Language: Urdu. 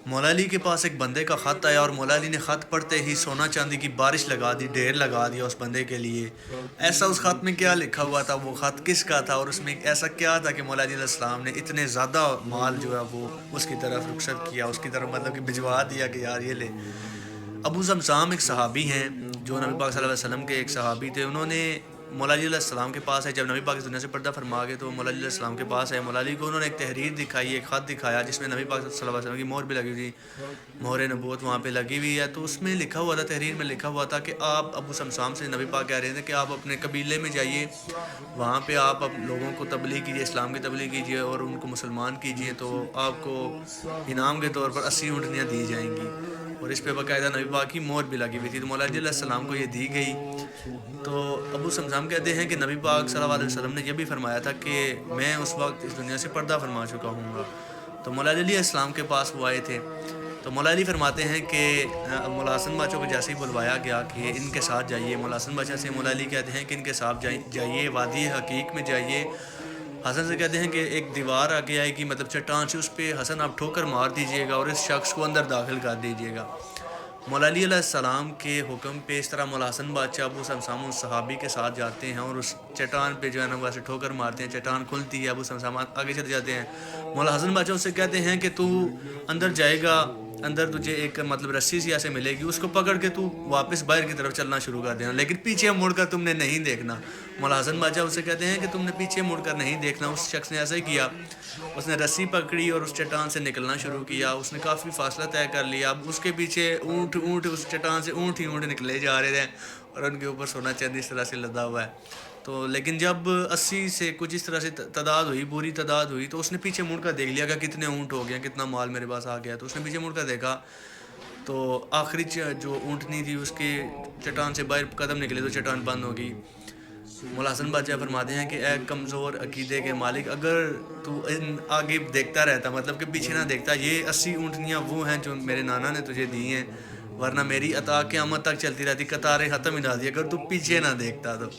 مولا علی کے پاس ایک بندے کا خط آیا اور مولا علی نے خط پڑھتے ہی سونا چاندی کی بارش لگا دی، ڈھیر لگا دیا اس بندے کے لیے۔ ایسا اس خط میں کیا لکھا ہوا تھا، وہ خط کس کا تھا، اور اس میں ایسا کیا تھا کہ مولا علی علیہ السلام نے اتنے زیادہ مال جو ہے وہ اس کی طرف رخصت کیا، اس کی طرف مطلب کہ بھجوا دیا کہ یار یہ لے۔ ابو زمزام ایک صحابی ہیں جو نبی پاک صلی اللہ علیہ وسلم کے ایک صحابی تھے، انہوں نے مولا علی علیہ السلام کے پاس ہے جب نبی پاک اس دنیا سے پردہ فرما گئے تو مولا علی علیہ السلام کے پاس ہے۔ مولا علی کو انہوں نے ایک تحریر دکھائی، ایک خط دکھایا جس میں نبی پاک صلی اللہ علیہ وسلم کی مہر بھی لگی ہوئی تھی، مہر نبوت وہاں پہ لگی ہوئی ہے۔ تو اس میں لکھا ہوا تھا، تحریر میں لکھا ہوا تھا کہ آپ ابو زمزام سے نبی پاک کہہ رہے تھے کہ آپ اپنے قبیلے میں جائیے، وہاں پہ آپ لوگوں کو تبلیغ کیجیے، اسلام کی تبلیغ کیجیے اور ان کو مسلمان کیجیے، تو آپ کو انعام کے طور پر 80 اونٹنیاں دی جائیں گی، اور اس پہ باقاعدہ نبی پاک کی مہر بھی لگی ہوئی تھی۔ تو مولا علی علیہ السلام کو یہ دی گئی۔ تو ابو زمزام کہتے ہیں کہ نبی پاک صلی اللہ علیہ وسلم نے یہ بھی فرمایا تھا کہ میں اس وقت اس دنیا سے پردہ فرما چکا ہوں گا۔ تو مولا علی علیہ السلام کے پاس وہ آئے تھے، تو مولا علی فرماتے ہیں کہ مولا حسن باچا کو جیسے ہی بلوایا گیا کہ ان کے ساتھ جائیے، مولا حسن باچا سے مولا علی کہتے ہیں کہ ان کے ساتھ جائیے، وادی حقیق میں جائیے۔ حسن سے کہتے ہیں کہ ایک دیوار آگے آئے گی، مطلب چٹان سے، اس پہ حسن آپ ٹھوکر مار دیجیے گا اور اس شخص کو اندر داخل کر دیجیے گا۔ مولا علی علیہ السلام کے حکم پہ اس طرح مولا حسن بادشاہ ابو زمزام اس صحابی کے ساتھ جاتے ہیں اور اس چٹان پہ جو ہے نا ویسے ٹھوکر مارتے ہیں، چٹان کھلتی ہے، ابو زمزام آگے چلے جاتے ہیں۔ مولا حسن بادشاہ اس سے کہتے ہیں کہ تو اندر جائے گا، اندر تجھے ایک مطلب رسی سی ایسے ملے گی، اس کو پکڑ کے تو واپس باہر کی طرف چلنا شروع کر دینا، لیکن پیچھے مڑ کر تم نے نہیں دیکھنا۔ مولا حسن بادشاہ اس سے کہتے ہیں کہ تم نے پیچھے مڑ کر نہیں دیکھنا۔ اس شخص نے ایسا ہی کیا، اس نے رسی پکڑی اور اس چٹان سے نکلنا شروع کیا، اس نے کافی فاصلہ طے کر لیا۔ اب اس کے پیچھے اونٹ اس چٹان سے اونٹ ہی اونٹ نکلے جا رہے ہیں اور ان کے اوپر سونا چاندی اس طرح سے لدا ہوا ہے۔ تو لیکن جب 80 سے کچھ اس طرح سے تعداد ہوئی، بری تعداد ہوئی، تو اس نے پیچھے مڑ کر دیکھ لیا کہ کتنے اونٹ ہو گئے، کتنا مال میرے پاس آ گیا۔ تو اس نے پیچھے مڑ کر دیکھا تو آخری جو اونٹنی تھی اس کے چٹان سے باہر قدم نکلے تو چٹان بند ہو گئی۔ مولا حسن بادشاہ فرماتے ہیں کہ اے کمزور عقیدے کے مالک، اگر تو آگے دیکھتا رہتا، مطلب کہ پیچھے نہ دیکھتا، یہ 80 اونٹنیاں وہ ہیں جو میرے نانا نے تجھے دی ہیں، ورنہ میری عطا قیامت تک چلتی رہتی، قطاریں ختم ہی نہ دی، اگر تو پیچھے نہ دیکھتا تو۔